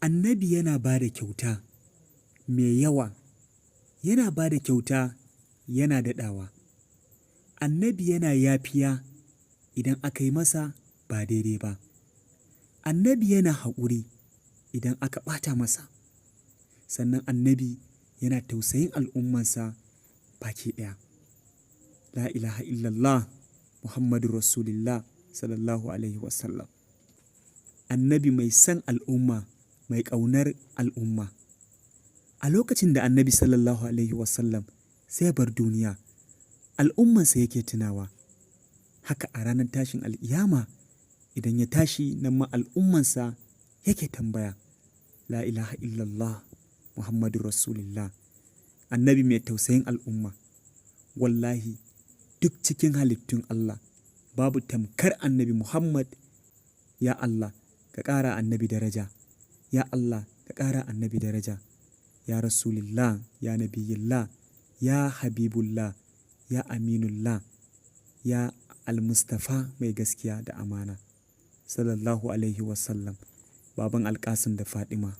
Annabi yana ba da kyauta mai yawa, yana ba da kyauta yana daɗawa. Annabi yana yafiya idan aka yi masa ba daidai ba. Annabi yana haƙuri idan aka ɓata masa. Sannan annabi yana tausayin al'ummansa baki ɗaya. La ilaha illallah Muhammadu Rasulullah sallallahu alaihi wasallam. Annabi mai son al'umma, mai ƙaunar al'umma. A lokacin da annabi sallallahu alaihi wasallam sai bar duniya, al'ummansa yake tunawa. Haka a ranar tashin al'iyama idan ya tashi nan ma al'ummansa yake tambaya. La ilaha illallah Muhammadu Rasulullah. Annabi mai tausayin al'umma. Wallahi duk cikin halittun Allah babu tamkar annabi Muhammad. Ya Allah ka ƙara annabi daraja. Ya Allah ka ƙara annabi daraja. Ya Rasulullah, ya Nabiyullah, ya Habibullah, ya Aminullah, ya Al-Mustafa mai gaskiya da amana. Sallallahu alaihi wasallam. Baban Alƙasim da Fatima.